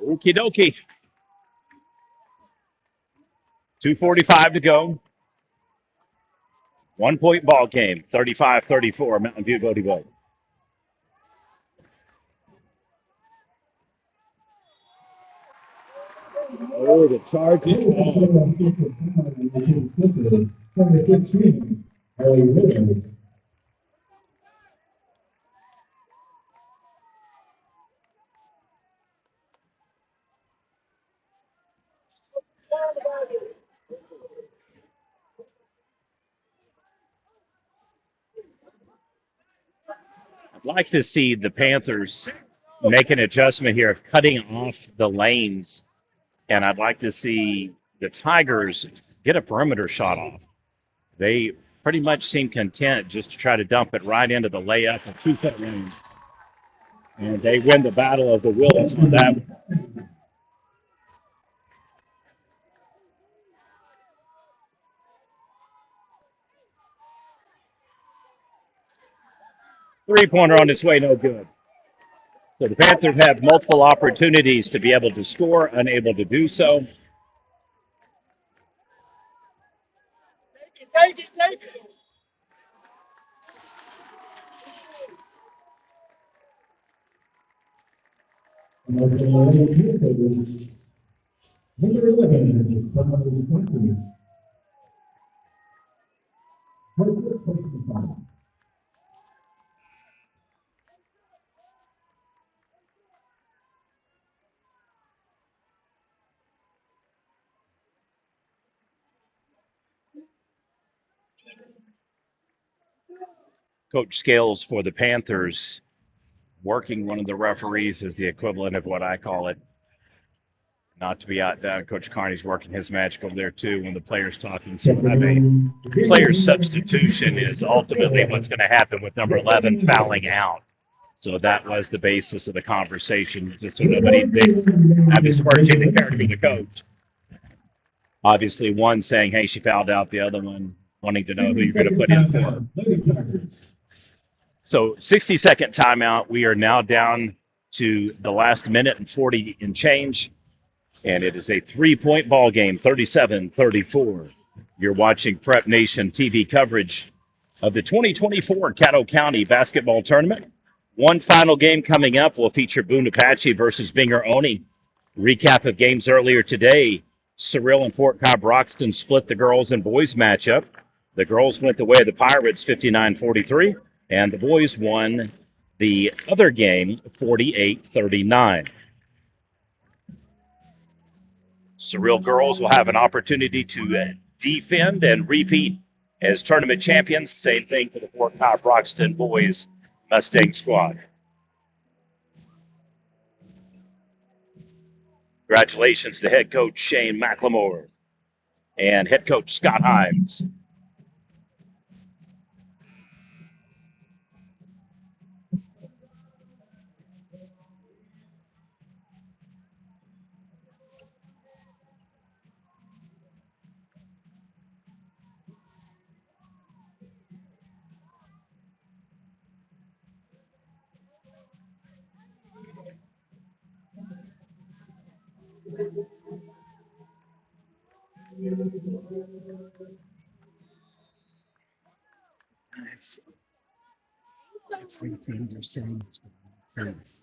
Okie dokie. 2:45 to go. 1 point ball game. 35-34. Mountain View Gotebo. Oh, the charge is on. Number 15, Harley Williams. I'd like to see the Panthers make an adjustment here of cutting off the lanes, and I'd like to see the Tigers get a perimeter shot off. They pretty much seem content just to try to dump it right into the layup and 2-foot range. And they win the battle of the wills on that. 3-pointer on its way, no good. So the Panthers have multiple opportunities to be able to score, unable to do so. Take it, take it. Number 11, number 11, Thomas Quincy. Coach Scales for the Panthers working one of the referees is the equivalent of what I call it. Not to be outdone, Coach Carney's working his magic over there too when the player's talking. So I mean, player substitution is ultimately what's going to happen with number 11 fouling out. So that was the basis of the conversation, just so nobody thinks I'm asperging the character of the coach. Obviously, one saying, hey, she fouled out, the other one wanting to know who you're going to put in for her. So 60-second timeout. We are now down to the last minute and 40 and change. And it is a 3-point ball game, 37-34. You're watching Prep Nation TV coverage of the 2024 Caddo County Basketball Tournament. One final game coming up will feature Boone Apache versus Binger Oni. Recap of games earlier today. Surreal and Fort Cobb Roxton split the girls and boys matchup. The girls went the way of the Pirates, 59-43, and the boys won the other game, 48-39. Surreal girls will have an opportunity to defend and repeat as tournament champions. Same thing for the Fort Cobb Roxton boys Mustang squad. Congratulations to head coach Shane McLemore and head coach Scott Himes. Everything they're saying is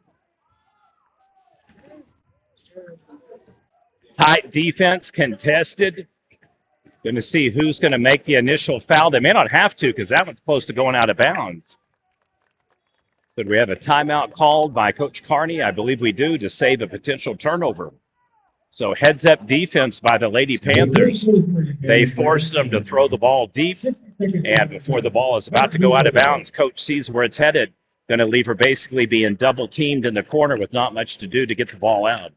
Tight defense, contested. Going to see who's going to make the initial foul. They may not have to because that one's close to going out of bounds. But we have a timeout called by Coach Carney? I believe we do, to save a potential turnover. So heads up defense by the Lady Panthers. They force them to throw the ball deep. And before the ball is about to go out of bounds, Coach sees where it's headed. Going to leave her basically being double teamed in the corner with not much to do to get the ball out.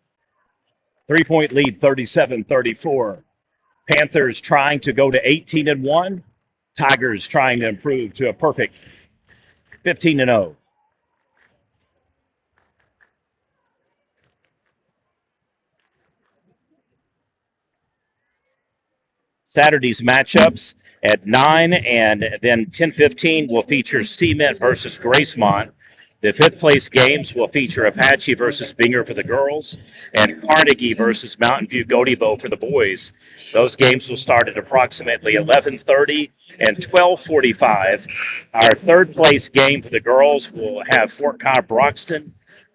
3-point lead, 37-34. Panthers trying to go to 18-1. Tigers trying to improve to a perfect 15-0. Saturday's matchups at 9 and then 10:15 will feature Cement versus Gracemont. The fifth place games will feature Apache versus Binger for the girls and Carnegie versus Mountain View Gotebo for the boys. Those games will start at approximately 11:30 and 12:45. Our third place game for the girls will have Fort Cobb Broxton.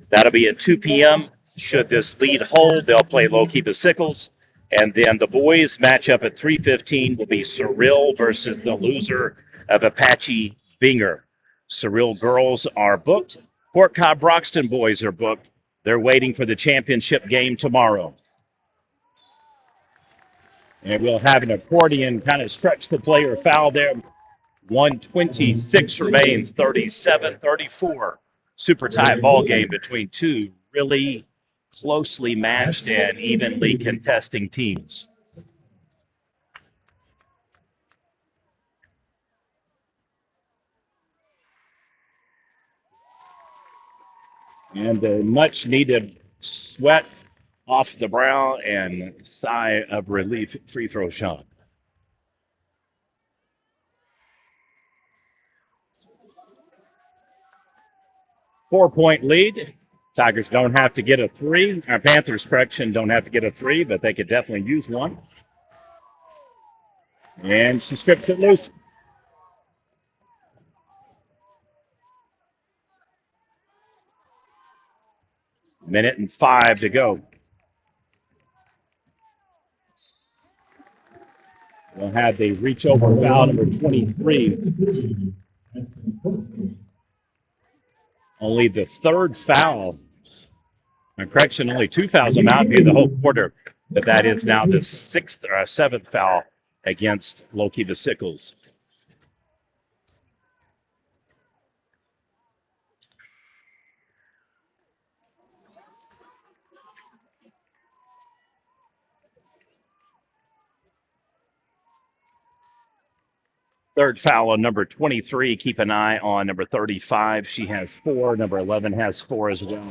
That'll be at 2 p.m. Should this lead hold, they'll play Lookeba Sickles. And then the boys match up at 3:15 will be Cyril versus the loser of Apache Binger. Cyril girls are booked. Fort Cobb Broxton boys are booked. They're waiting for the championship game tomorrow. And we'll have an accordion kind of stretch the player foul there. 126 remains, 37-34. Super tight ball game between two really closely matched and evenly contesting teams. And a much needed sweat off the brow and sigh of relief free throw shot. 4-point lead. Tigers don't have to get a three. Our Panthers, correction, don't have to get a three, but they could definitely use one. And she strips it loose. Minute and 5 to go. We'll have the reach over foul number 23. Only the third foul. Correction, only 2 fouls on Mountain View the whole quarter. But that is now the seventh foul against Lookeba Sickles. Third foul on number 23. Keep an eye on number 35. She has 4. Number 11 has 4 as well.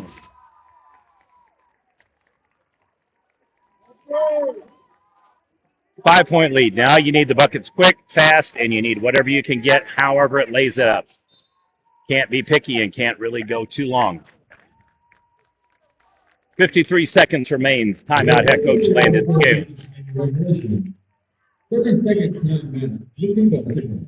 Five-point lead. Now you need the buckets quick, fast, and you need whatever you can get, however it lays it up. Can't be picky and can't really go too long. 53 seconds remains. Timeout, head coach Landon Scales. 30 seconds, Lookeba.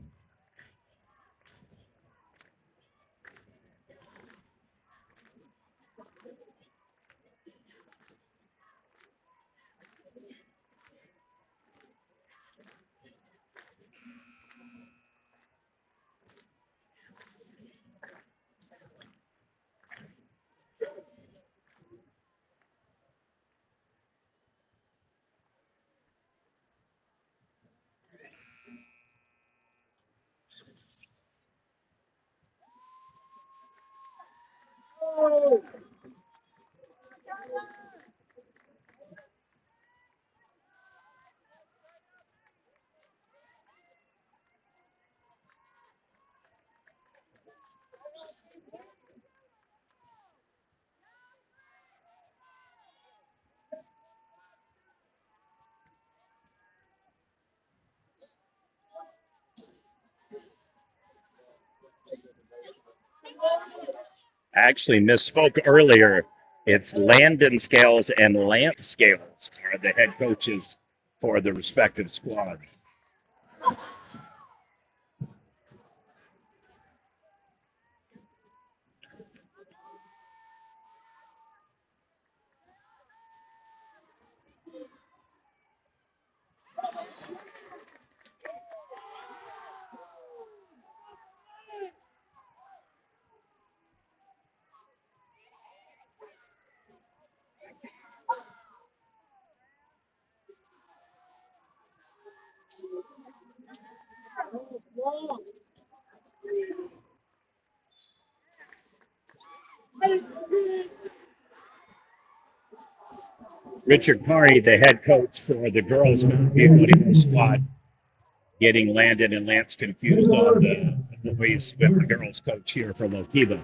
Actually misspoke earlier. It's Landon Scales and Lance Scales are the head coaches for the respective squad. Richard Carney, the head coach for the girls' Mountain View Gotebo squad, getting Landon and Lance confused on the boys with the girls' coach here for Lookeba.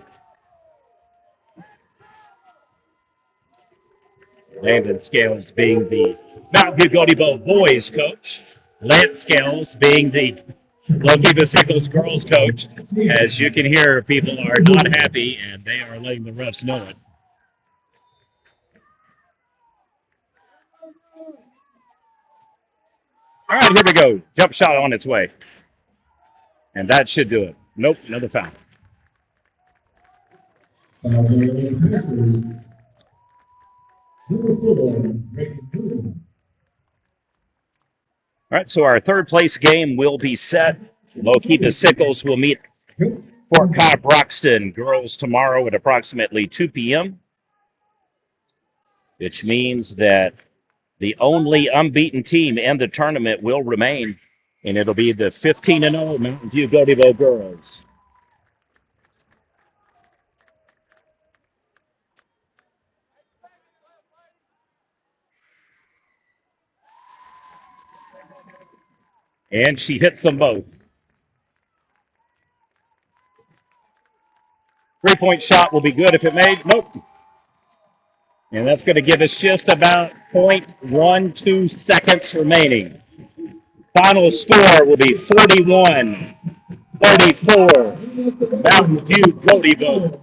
Landon Scales being the Mountain View Gotebo boys coach. Lance Scales being the Lookeba Sickles girls coach. As you can hear, people are not happy, and they are letting the refs know it. All right, here we go. Jump shot on its way. And that should do it. Nope, another foul. All right, so our third place game will be set. Lookeba Sickles will meet Fort Cobb Broxton girls tomorrow at approximately 2 p.m., which means that the only unbeaten team in the tournament will remain, and it'll be the 15-0 Mountain View Gotebo girls. And she hits them both. 3-point shot will be good if it made. Nope. And that's going to give us just about 0.12 seconds remaining. Final score will be 41-34. Mountain View Gotebo.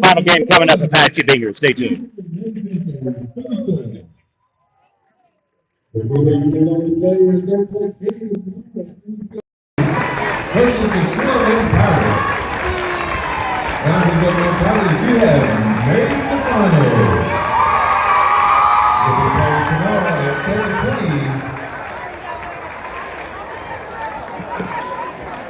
Final game coming up at Patchy Bingers. Stay tuned. Versus the Swirling Pirates. And the Swirling Pirates, you have made the final. We'll be playing tomorrow at 7:20.